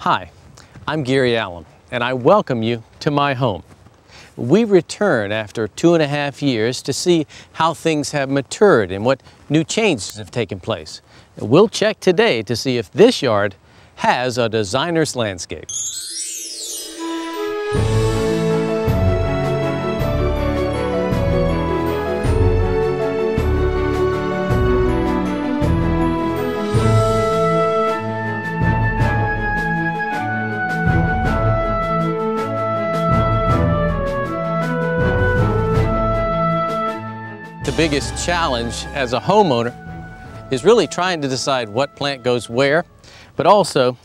Hi, I'm Gary Allen, and I welcome you to my home. We return after 2.5 years to see how things have matured and what new changes have taken place. We'll check today to see if this yard has a designer's landscape. The biggest challenge as a homeowner is really trying to decide what plant goes where, but also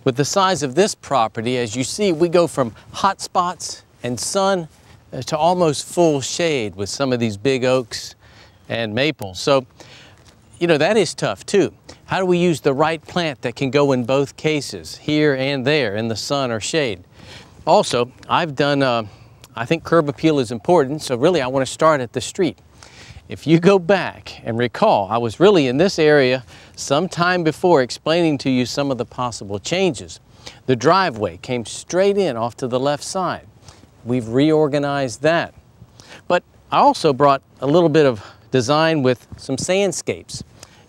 with the size of this property, as you see, we go from hot spots and sun to almost full shade with some of these big oaks and maples. So, you know, that is tough too. How do we use the right plant that can go in both cases, here and there, in the sun or shade? Also, I've done, I think curb appeal is important, so really I want to start at the street. If you go back and recall, I was really in this area some time before explaining to you some of the possible changes. The driveway came straight in off to the left side. We've reorganized that. But I also brought a little bit of design with some sandscapes.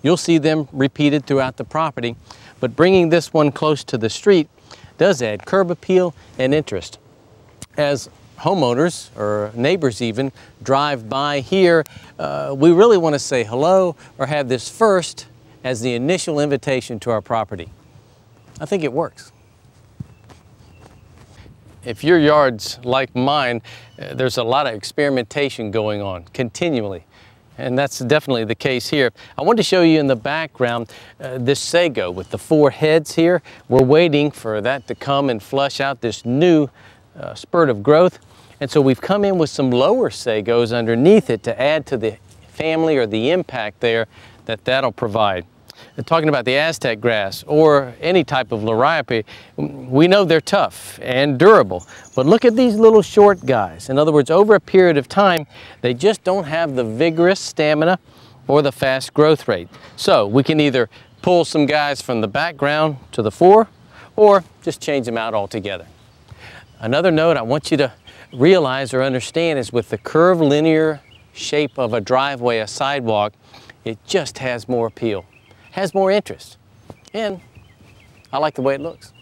You'll see them repeated throughout the property, but bringing this one close to the street does add curb appeal and interest. As homeowners or neighbors even drive by here, we really want to say hello or have this first as the initial invitation to our property. I think it works. If your yard's like mine, there's a lot of experimentation going on continually, and that's definitely the case here. I want to show you in the background this sago with the 4 heads here. We're waiting for that to come and flush out this new spurt of growth. And so we've come in with some lower sagos underneath it to add to the family or the impact there that'll provide. And talking about the Aztec grass or any type of liriope, we know they're tough and durable, but look at these little short guys. In other words, over a period of time, they just don't have the vigorous stamina or the fast growth rate. So we can either pull some guys from the background to the fore or just change them out altogether. Another note I want you to realize or understand is with the curved linear shape of a driveway, a sidewalk, it just has more appeal, has more interest, and I like the way it looks.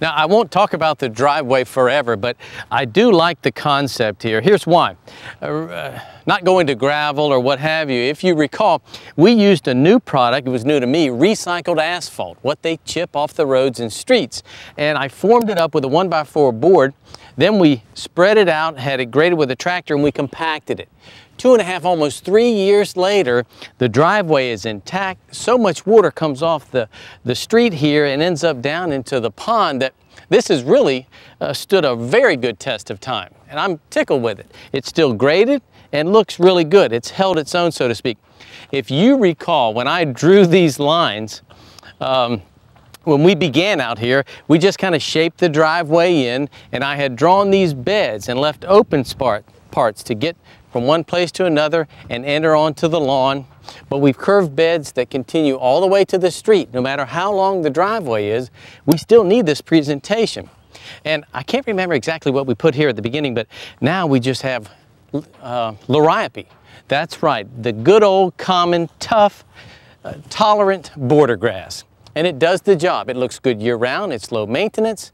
Now, I won't talk about the driveway forever, but I do like the concept here. Here's why. Not going to gravel or what have you. If you recall, we used a new product, it was new to me, recycled asphalt, what they chip off the roads and streets. And I formed it up with a 1x4 board. Then we spread it out, had it graded with a tractor, and we compacted it. 2.5, almost 3 years later, the driveway is intact. So much water comes off the street here and ends up down into the pond that this has really stood a very good test of time. And I'm tickled with it. It's still graded and looks really good. It's held its own, so to speak. If you recall, when I drew these lines, when we began out here, we just kind of shaped the driveway in, and I had drawn these beds and left open parts to get from one place to another and enter onto the lawn. But we've curved beds that continue all the way to the street. No matter how long the driveway is, we still need this presentation. And I can't remember exactly what we put here at the beginning, but now we just have liriope. That's right, the good old common, tough, tolerant border grass. And it does the job. It looks good year-round, it's low maintenance,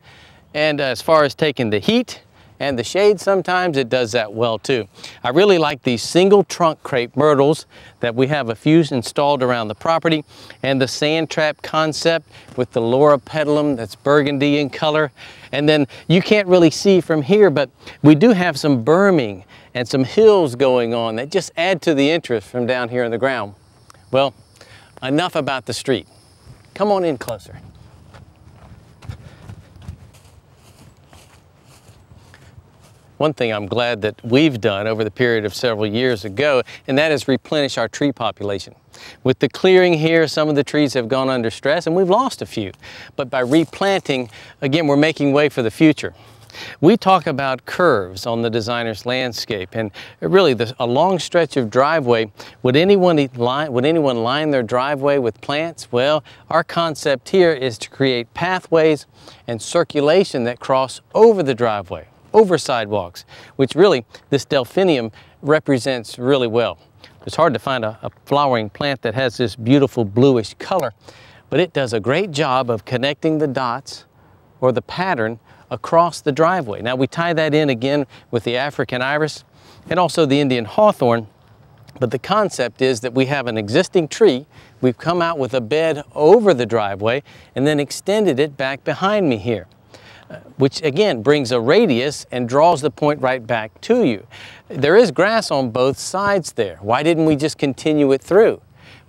and as far as taking the heat and the shade sometimes, it does that well too. I really like these single trunk crepe myrtles that we have a few installed around the property, and the sand trap concept with the Laura petalum that's burgundy in color. And then you can't really see from here, but we do have some berming and some hills going on that just add to the interest from down here in the ground. Well, enough about the street. Come on in closer. One thing I'm glad that we've done over the period of several years ago, and that is replenish our tree population. With the clearing here, some of the trees have gone under stress and we've lost a few. But by replanting, again, we're making way for the future. We talk about curves on the designer's landscape, and really a long stretch of driveway. Would anyone line their driveway with plants? Well, our concept here is to create pathways and circulation that cross over the driveway, over sidewalks, which really this delphinium represents really well. It's hard to find a flowering plant that has this beautiful bluish color, but it does a great job of connecting the dots or the pattern across the driveway. Now we tie that in again with the African iris and also the Indian hawthorn, but the concept is that we have an existing tree, we've come out with a bed over the driveway and then extended it back behind me here, which again brings a radius and draws the point right back to you. There is grass on both sides there. Why didn't we just continue it through?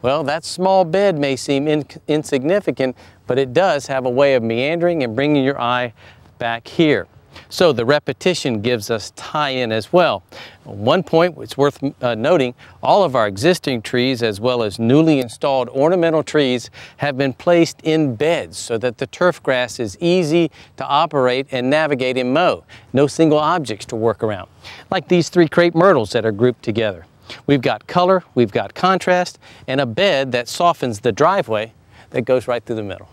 Well, that small bed may seem insignificant, but it does have a way of meandering and bringing your eye back here. So the repetition gives us tie-in as well. One point it's worth noting, all of our existing trees as well as newly installed ornamental trees have been placed in beds so that the turf grass is easy to operate and navigate and mow. No single objects to work around. Like these 3 crepe myrtles that are grouped together. We've got color, we've got contrast, and a bed that softens the driveway that goes right through the middle.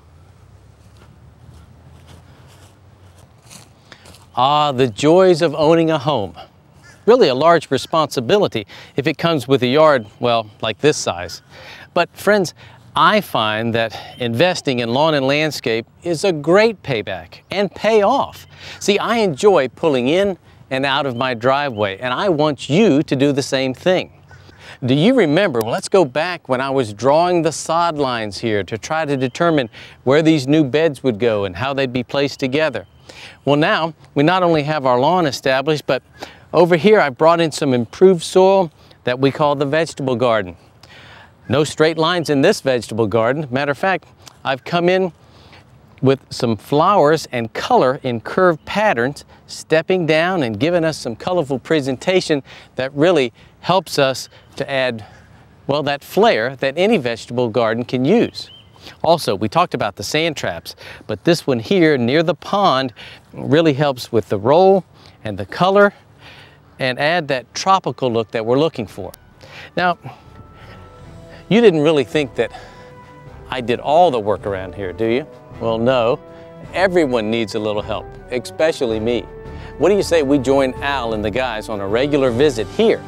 Ah, the joys of owning a home. Really a large responsibility if it comes with a yard, well, like this size. But friends, I find that investing in lawn and landscape is a great payback and payoff. See, I enjoy pulling in and out of my driveway, and I want you to do the same thing. Do you remember, well, let's go back when I was drawing the sod lines here to try to determine where these new beds would go and how they'd be placed together. Well, now we not only have our lawn established, but over here I brought in some improved soil that we call the vegetable garden. No straight lines in this vegetable garden. Matter of fact, I've come in with some flowers and color in curved patterns, stepping down and giving us some colorful presentation that really helps us to add, well, that flair that any vegetable garden can use. Also, we talked about the sand traps, but this one here near the pond really helps with the roll and the color and add that tropical look that we're looking for. Now, you didn't really think that I did all the work around here, do you? Well, no. Everyone needs a little help, especially me. What do you say we join Al and the guys on a regular visit here?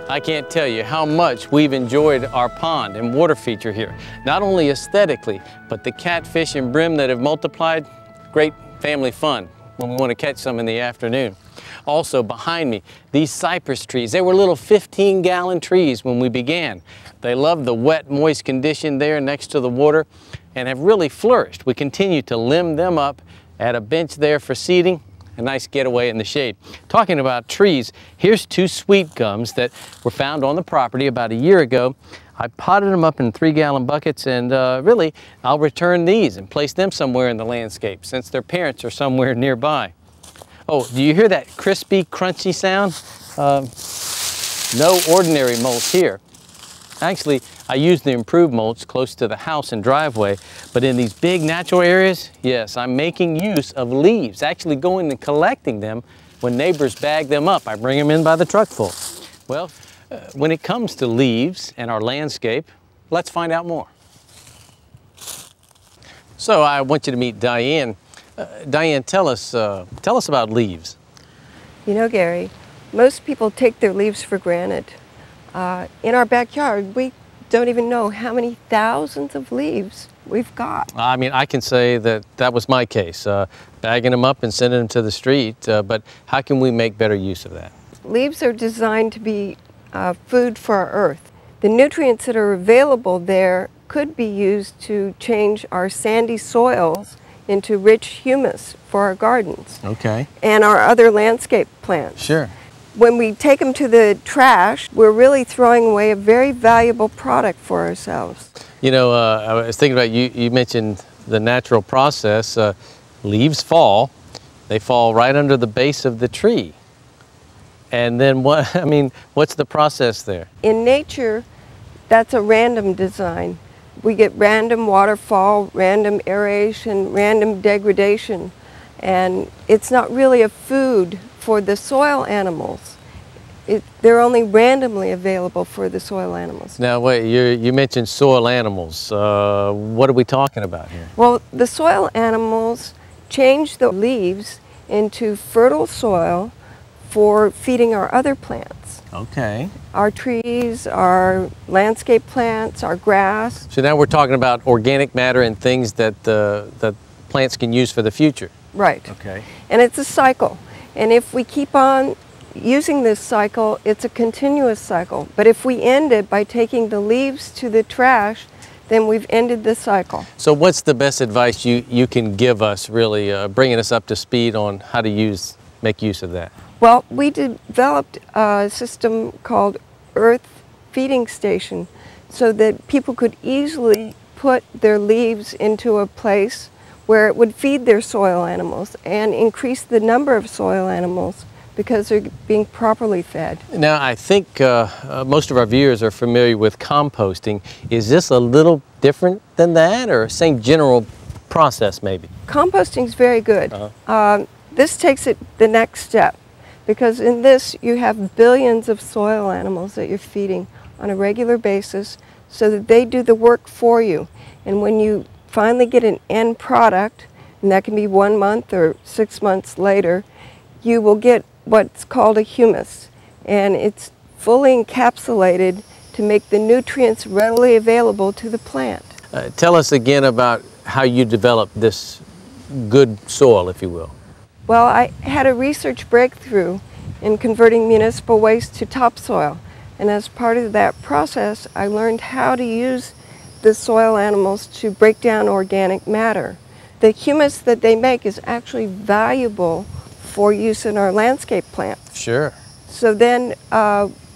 I can't tell you how much we've enjoyed our pond and water feature here. Not only aesthetically, but the catfish and brim that have multiplied, great family fun when we want to catch some in the afternoon. Also behind me, these cypress trees, they were little 15-gallon trees when we began. They love the wet, moist condition there next to the water and have really flourished. We continue to limb them up, add a bench there for seating, a nice getaway in the shade. Talking about trees, here's 2 sweet gums that were found on the property about a year ago. I potted them up in 3-gallon buckets and really I'll return these and place them somewhere in the landscape since their parents are somewhere nearby. Oh, do you hear that crispy, crunchy sound? No ordinary mulch here. Actually, I use the improved mulch close to the house and driveway, but in these big natural areas, yes, I'm making use of leaves, actually going and collecting them when neighbors bag them up. I bring them in by the truckful. Well, when it comes to leaves and our landscape, let's find out more. So I want you to meet Diane. Diane, tell us about leaves. You know, Gary, most people take their leaves for granted. In our backyard, we don't even know how many thousands of leaves we've got. I mean, I can say that that was my case, bagging them up and sending them to the street, but how can we make better use of that? Leaves are designed to be food for our earth. The nutrients that are available there could be used to change our sandy soils into rich humus for our gardens. Okay. And our other landscape plants. Sure. When we take them to the trash, we're really throwing away a very valuable product for ourselves. You know, I was thinking about you mentioned the natural process. Leaves fall. They fall right under the base of the tree. And then what, I mean, what's the process there? In nature, that's a random design. We get random waterfall, random aeration, random degradation, and it's not really a food for the soil animals. They're only randomly available for the soil animals. Now wait, you mentioned soil animals. What are we talking about here? Well, the soil animals change the leaves into fertile soil for feeding our other plants. Okay. Our trees, our landscape plants, our grass. So now we're talking about organic matter and things that that plants can use for the future. Right. Okay. And it's a cycle. And if we keep on using this cycle, it's a continuous cycle. But if we end it by taking the leaves to the trash, then we've ended the cycle. So what's the best advice you can give us, really, bringing us up to speed on how to make use of that? Well, we developed a system called Earth Feeding Station so that people could easily put their leaves into a place where it would feed their soil animals and increase the number of soil animals because they're being properly fed. Now, I think most of our viewers are familiar with composting. Is this a little different than that, or same general process maybe? Composting is very good. This takes it the next step, because in this you have billions of soil animals that you're feeding on a regular basis so that they do the work for you. And when you finally get an end product, and that can be 1 month or 6 months later, you will get what's called a humus, and it's fully encapsulated to make the nutrients readily available to the plant. Tell us again about how you developed this good soil, if you will. Well, I had a research breakthrough in converting municipal waste to topsoil, and as part of that process I learned how to use the soil animals to break down organic matter. The humus that they make is actually valuable for use in our landscape plants. Sure. So then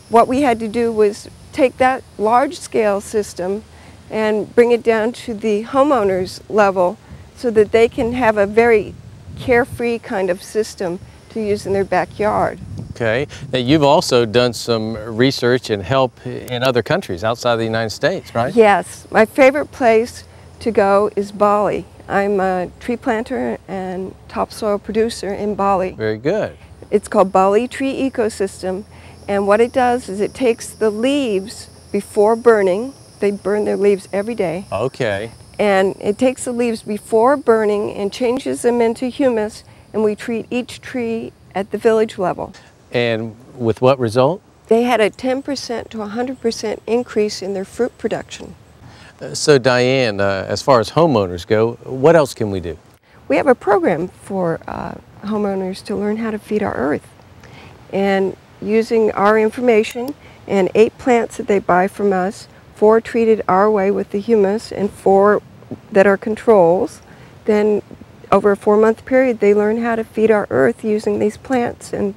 what we had to do was take that large-scale system and bring it down to the homeowners level so that they can have a very carefree kind of system to use in their backyard. Okay. Now, you've also done some research and help in other countries outside of the United States, right? Yes. My favorite place to go is Bali. I'm a tree planter and topsoil producer in Bali. Very good. It's called Bali Tree Ecosystem, and what it does is it takes the leaves before burning. They burn their leaves every day. Okay. And it takes the leaves before burning and changes them into humus, and we treat each tree at the village level. And with what result? They had a 10% to 100% increase in their fruit production. So Diane, as far as homeowners go, what else can we do? We have a program for homeowners to learn how to feed our earth. And using our information and 8 plants that they buy from us, 4 treated our way with the humus and 4 that are controls, then over a 4-month period they learn how to feed our earth using these plants and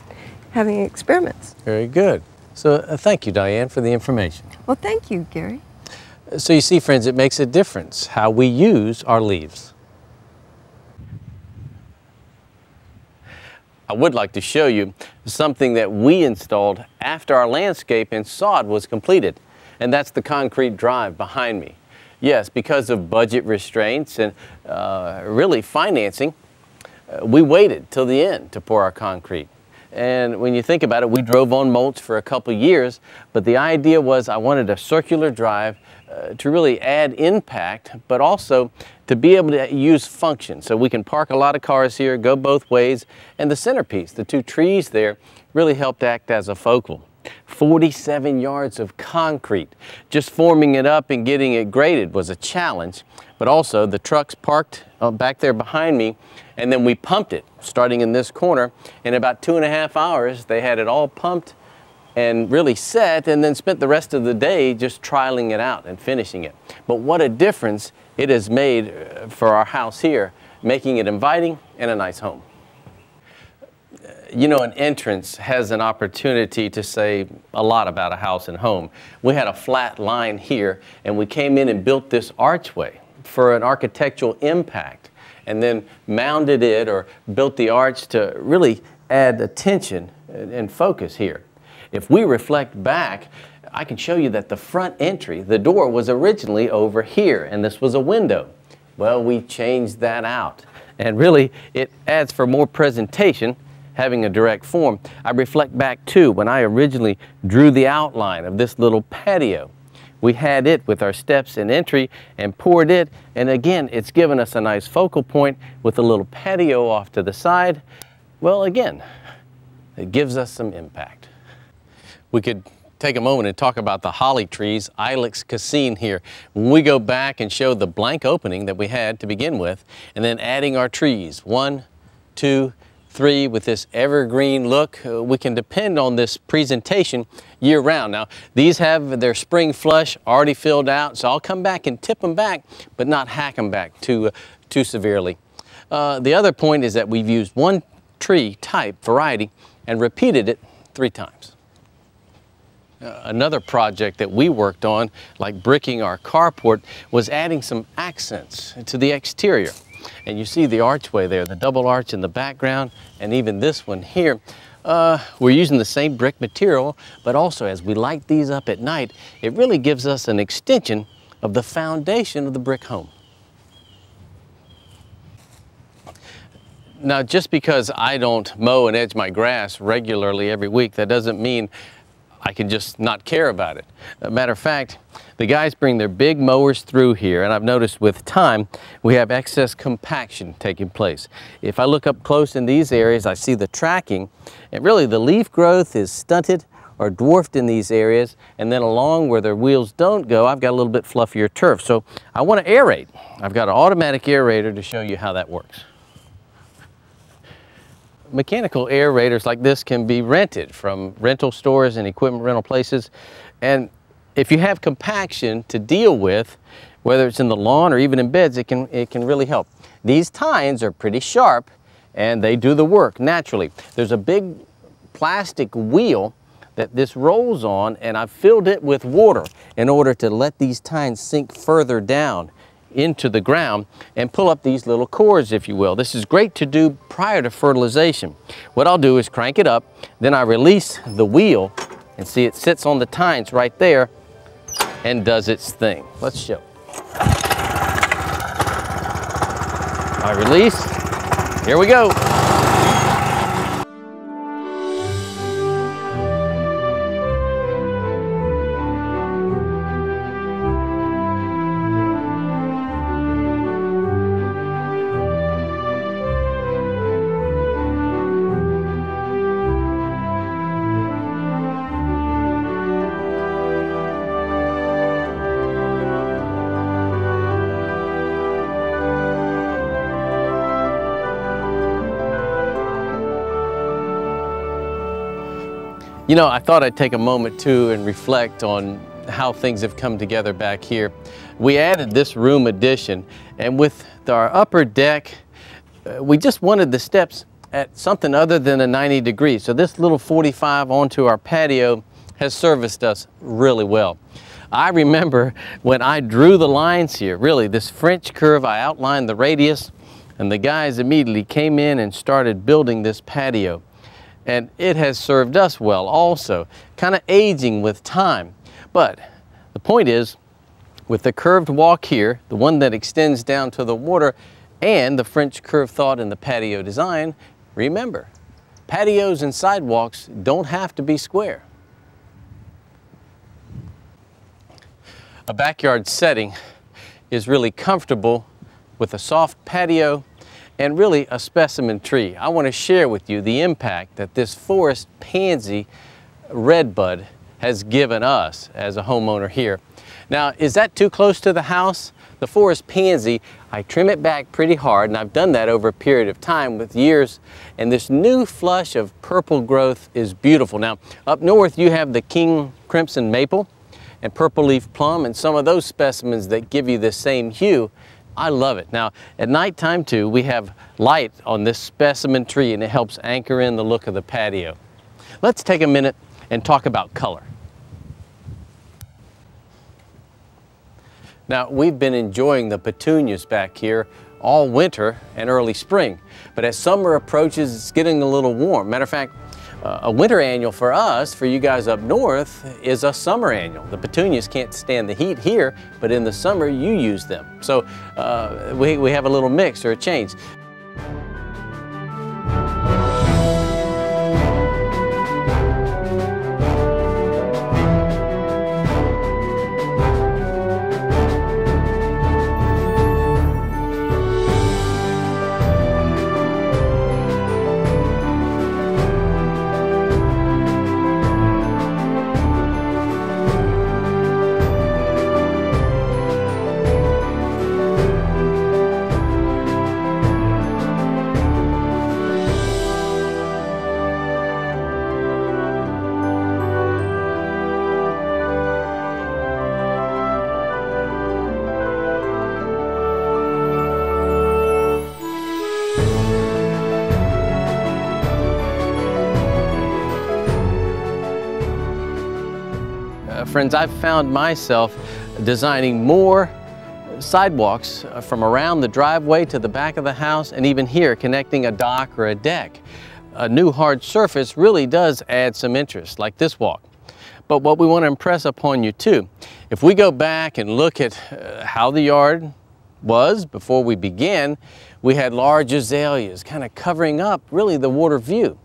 having experiments. Very good. So thank you, Diane, for the information. Well, thank you, Gary. So you see, friends, it makes a difference how we use our leaves. I would like to show you something that we installed after our landscape and sod was completed, and that's the concrete drive behind me. Yes, because of budget restraints and really financing, we waited till the end to pour our concrete. And when you think about it, we drove on mulch for a couple years, but the idea was I wanted a circular drive to really add impact, but also to be able to use function. So we can park a lot of cars here, go both ways, and the centerpiece, the two trees there, really helped act as a focal. 47 yards of concrete. Just forming it up and getting it graded was a challenge, but also the trucks parked back there behind me, and then we pumped it, starting in this corner. In about 2.5 hours, they had it all pumped and really set, and then spent the rest of the day just trialing it out and finishing it. But what a difference it has made for our house here, making it inviting and a nice home. You know, an entrance has an opportunity to say a lot about a house and home. We had a flat line here, and we came in and built this archway for an architectural impact, and then mounded it or built the arch to really add attention and focus here. If we reflect back, I can show you that the front entry, the door, was originally over here, and this was a window. Well, we changed that out, and really it adds for more presentation, having a direct form. I reflect back too, when I originally drew the outline of this little patio. We had it with our steps and entry and poured it, and again, it's given us a nice focal point with a little patio off to the side. Well, again, it gives us some impact. We could take a moment and talk about the holly trees, Ilex cassine here. When we go back and show the blank opening that we had to begin with, and then adding our trees, 1, 2, 3, with this evergreen look, we can depend on this presentation year-round. Now, these have their spring flush already filled out, so I'll come back and tip them back, but not hack them back too severely. The other point is that we've used one tree type variety and repeated it 3 times. Another project that we worked on, like bricking our carport, was adding some accents to the exterior. And you see the archway there, the double arch in the background, and even this one here. We're using the same brick material, but also as we light these up at night, it really gives us an extension of the foundation of the brick home. Now, just because I don't mow and edge my grass regularly every week, that doesn't mean I can just not care about it. Matter of fact, the guys bring their big mowers through here, and I've noticed with time we have excess compaction taking place. If I look up close in these areas, I see the tracking, and really the leaf growth is stunted or dwarfed in these areas, and then along where the wheels don't go, I've got a little bit fluffier turf. So I want to aerate. I've got an automatic aerator to show you how that works. Mechanical aerators like this can be rented from rental stores and equipment rental places, and if you have compaction to deal with, whether it's in the lawn or even in beds, it can really help. These tines are pretty sharp and they do the work naturally. There's a big plastic wheel that this rolls on, and I've filled it with water in order to let these tines sink further down into the ground and pull up these little cores, if you will. This is great to do prior to fertilization. What I'll do is crank it up, then I release the wheel, and see it sits on the tines right there and does its thing. Let's show. I release, here we go. You know, I thought I'd take a moment too and reflect on how things have come together back here. We added this room addition, and with our upper deck, we just wanted the steps at something other than a 90 degrees. So this little 45 onto our patio has serviced us really well. I remember when I drew the lines here, really this French curve, I outlined the radius, and the guys immediately came in and started building this patio. And it has served us well also, kind of aging with time. But the point is, with the curved walk here, the one that extends down to the water, and the French curve thought in the patio design, remember, patios and sidewalks don't have to be square. A backyard setting is really comfortable with a soft patio and really a specimen tree. I want to share with you the impact that this forest pansy redbud has given us as a homeowner here. Now, is that too close to the house? The forest pansy, I trim it back pretty hard, and I've done that over a period of time with years, and this new flush of purple growth is beautiful. Now, up north you have the king crimson maple and purple leaf plum and some of those specimens that give you the same hue. I love it. Now, at nighttime too, we have light on this specimen tree, and it helps anchor in the look of the patio. Let's take a minute and talk about color. Now, we've been enjoying the petunias back here all winter and early spring, but as summer approaches, it's getting a little warm. Matter of fact, a winter annual for us, for you guys up north, is a summer annual. The petunias can't stand the heat here, but in the summer you use them. So we have a little mix or a change. Friends, I've found myself designing more sidewalks from around the driveway to the back of the house, and even here connecting a dock or a deck. A new hard surface really does add some interest, like this walk. But what we want to impress upon you too, if we go back and look at how the yard was before we began, we had large azaleas kind of covering up really the water view.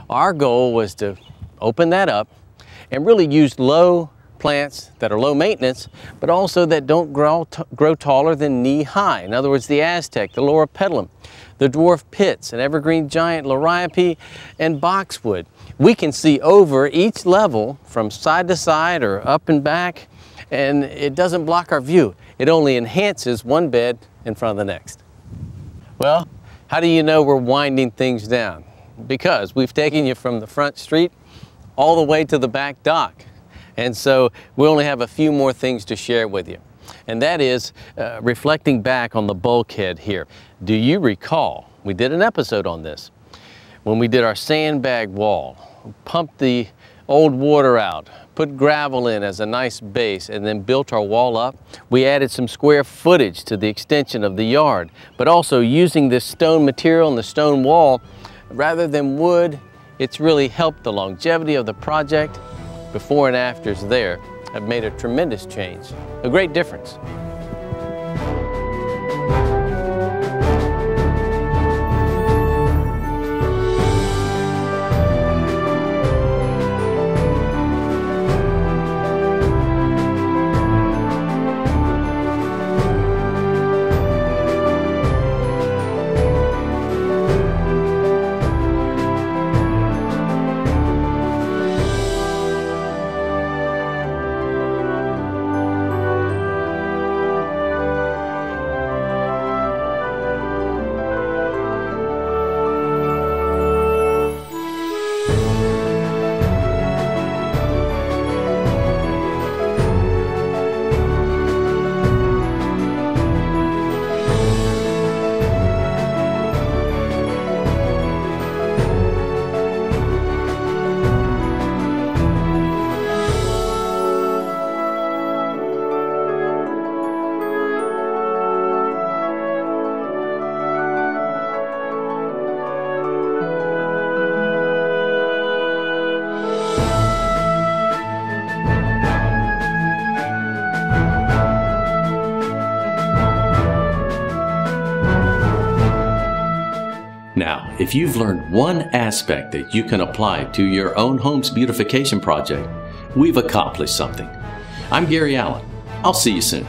Our goal was to open that up and really use low plants that are low maintenance, but also that don't grow taller than knee high. In other words, the Aztec, the Loropetalum, the dwarf pits, an evergreen giant liriope, and boxwood. We can see over each level from side to side or up and back, and it doesn't block our view. It only enhances one bed in front of the next. Well, how do you know we're winding things down? Because we've taken you from the front street all the way to the back dock. And so we only have a few more things to share with you. And that is reflecting back on the bulkhead here. Do you recall, we did an episode on this, when we did our sandbag wall, pumped the old water out, put gravel in as a nice base, and then built our wall up. We added some square footage to the extension of the yard, but also using this stone material and the stone wall, rather than wood, it's really helped the longevity of the project. Before and afters there have made a tremendous change, a great difference. Now, if you've learned one aspect that you can apply to your own home's beautification project, we've accomplished something. I'm Gary Allen. I'll see you soon.